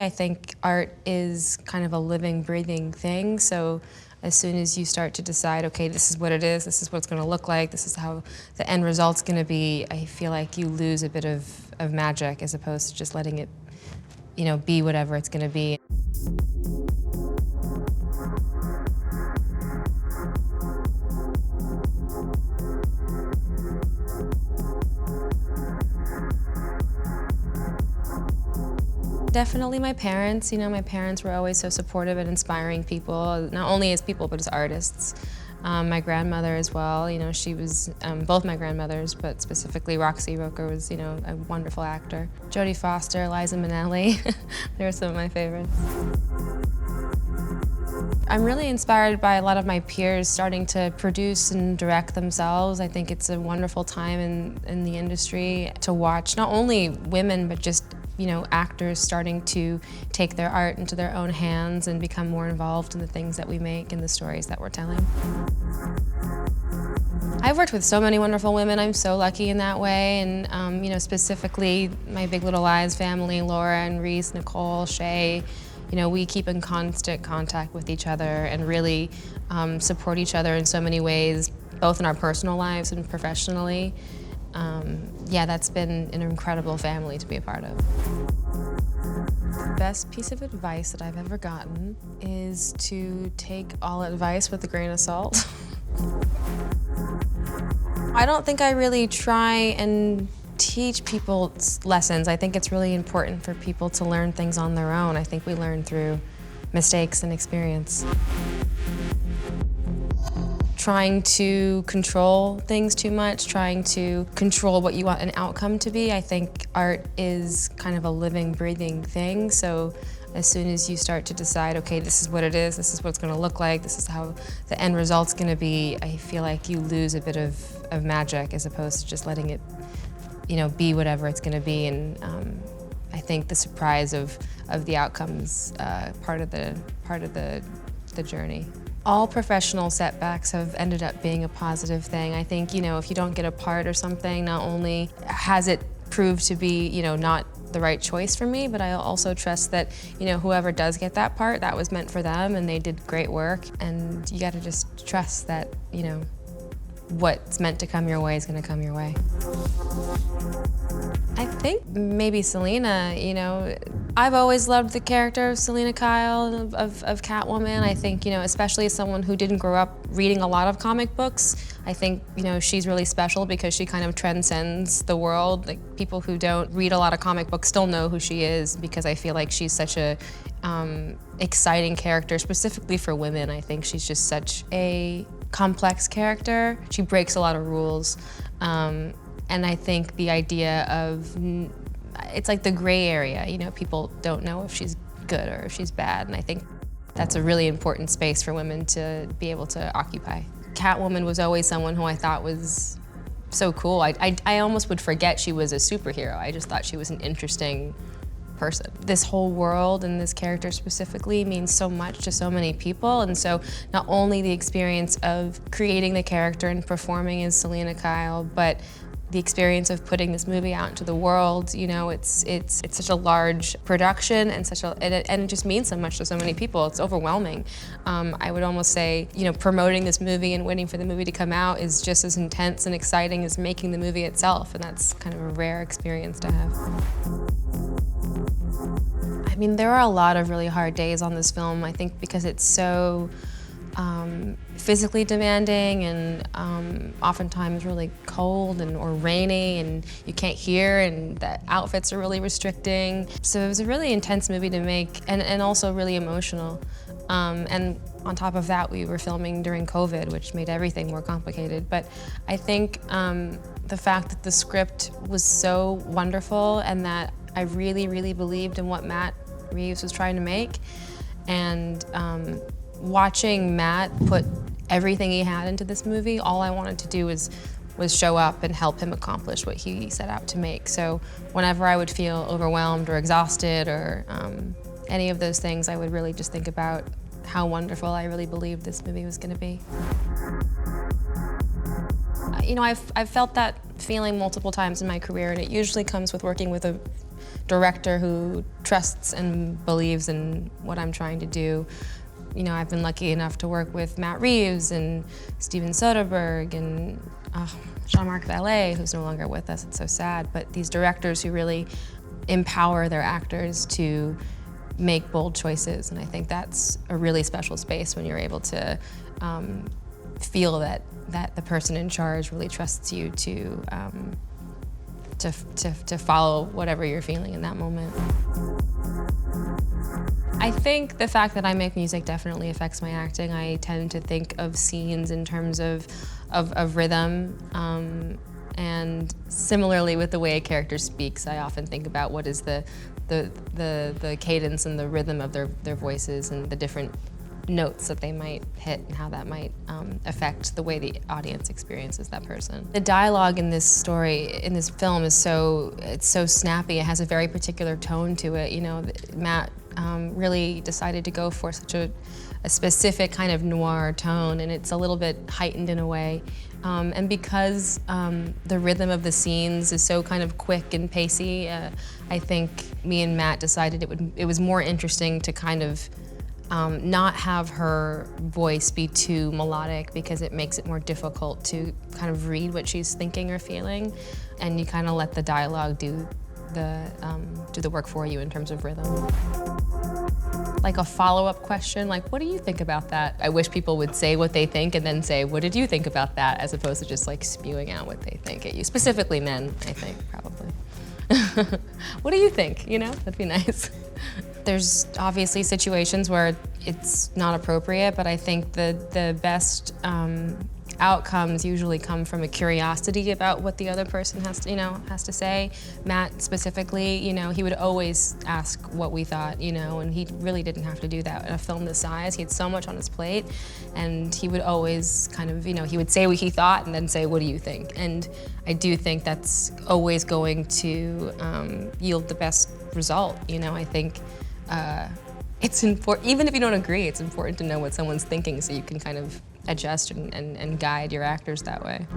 I think art is kind of a living, breathing thing, so as soon as you start to decide, okay, this is what it is, this is what it's going to look like, this is how the end result's going to be, I feel like you lose a bit of magic as opposed to just letting it, be whatever it's going to be. Definitely my parents. My parents were always so supportive and inspiring people, not only as people, but as artists. My grandmother as well, she was, both my grandmothers, but specifically Roxy Roker was, a wonderful actor. Jodie Foster, Liza Minnelli, they were some of my favorites. I'm really inspired by a lot of my peers starting to produce and direct themselves. I think it's a wonderful time in the industry to watch not only women, but just actors starting to take their art into their own hands and become more involved in the things that we make and the stories that we're telling. I've worked with so many wonderful women. I'm so lucky in that way, and specifically my Big Little Lies family, Laura and Reese, Nicole, Shay. We keep in constant contact with each other and really support each other in so many ways, both in our personal lives and professionally. Yeah, that's been an incredible family to be a part of. The best piece of advice that I've ever gotten is to take all advice with a grain of salt. I don't think I really try and teach people lessons. I think it's really important for people to learn things on their own. I think we learn through mistakes and experience. Trying to control things too much, trying to control what you want an outcome to be. I think art is kind of a living, breathing thing, so as soon as you start to decide, okay, this is what it is, this is what it's going to look like, this is how the end result's going to be, I feel like you lose a bit of magic as opposed to just letting it, be whatever it's going to be. And I think the surprise of the outcomes part of the journey. All professional setbacks have ended up being a positive thing. I think, if you don't get a part or something, not only has it proved to be, not the right choice for me, but I also trust that, whoever does get that part, that was meant for them and they did great work. And you gotta just trust that, what's meant to come your way is gonna come your way. I think maybe Selena, I've always loved the character of Selena Kyle, of Catwoman. I think, especially as someone who didn't grow up reading a lot of comic books, I think, she's really special because she kind of transcends the world. Like, people who don't read a lot of comic books still know who she is because I feel like she's such a exciting character, specifically for women. I think she's just such a complex character. She breaks a lot of rules. And I think the idea of, it's like the gray area, people don't know if she's good or if she's bad, and I think that's a really important space for women to be able to occupy. Catwoman was always someone who I thought was so cool. I almost would forget she was a superhero. I just thought she was an interesting person. This whole world and this character specifically means so much to so many people, and so not only the experience of creating the character and performing as Selena Kyle, but the experience of putting this movie out into the world, it's such a large production and and it just means so much to so many people. It's overwhelming. I would almost say, promoting this movie and waiting for the movie to come out is just as intense and exciting as making the movie itself, and that's kind of a rare experience to have. I mean, there are a lot of really hard days on this film, I think, because it's so physically demanding and oftentimes really cold or rainy, and you can't hear, and the outfits are really restricting. So it was a really intense movie to make, and also really emotional. And on top of that, we were filming during COVID, which made everything more complicated. But I think the fact that the script was so wonderful and that I really, really believed in what Matt Reeves was trying to make, and watching Matt put everything he had into this movie, all I wanted to do was show up and help him accomplish what he set out to make. So whenever I would feel overwhelmed or exhausted or any of those things, I would really just think about how wonderful I really believed this movie was going to be. I've felt that feeling multiple times in my career, and it usually comes with working with a director who trusts and believes in what I'm trying to do. You know, I've been lucky enough to work with Matt Reeves and Steven Soderbergh and Jean-Marc Vallée, who's no longer with us. It's so sad. But these directors who really empower their actors to make bold choices, and I think that's a really special space when you're able to feel that the person in charge really trusts you to follow whatever you're feeling in that moment. I think the fact that I make music definitely affects my acting. I tend to think of scenes in terms of rhythm, and similarly with the way a character speaks, I often think about what is the cadence and the rhythm of their voices and the different notes that they might hit and how that might affect the way the audience experiences that person. The dialogue in this story, in this film, it's so snappy. It has a very particular tone to it. You know, Matt really decided to go for such a specific kind of noir tone, and it's a little bit heightened in a way. And because the rhythm of the scenes is so kind of quick and pacey, I think me and Matt decided it was more interesting to kind of not have her voice be too melodic, because it makes it more difficult to kind of read what she's thinking or feeling, and you kind of let the dialogue do the work for you in terms of rhythm. Like a follow-up question, like, what do you think about that? I wish people would say what they think and then say, what did you think about that? As opposed to just like spewing out what they think at you. Specifically men, I think, probably. What do you think? You know, that'd be nice. There's obviously situations where it's not appropriate, but I think the best outcomes usually come from a curiosity about what the other person has to say. Matt specifically, you know, he would always ask what we thought, you know, and he really didn't have to do that in a film this size. He had so much on his plate, and he would always kind of, you know, he would say what he thought and then say, what do you think? And I do think that's always going to yield the best result, you know. I think it's important, even if you don't agree, it's important to know what someone's thinking so you can kind of adjust and guide your actors that way.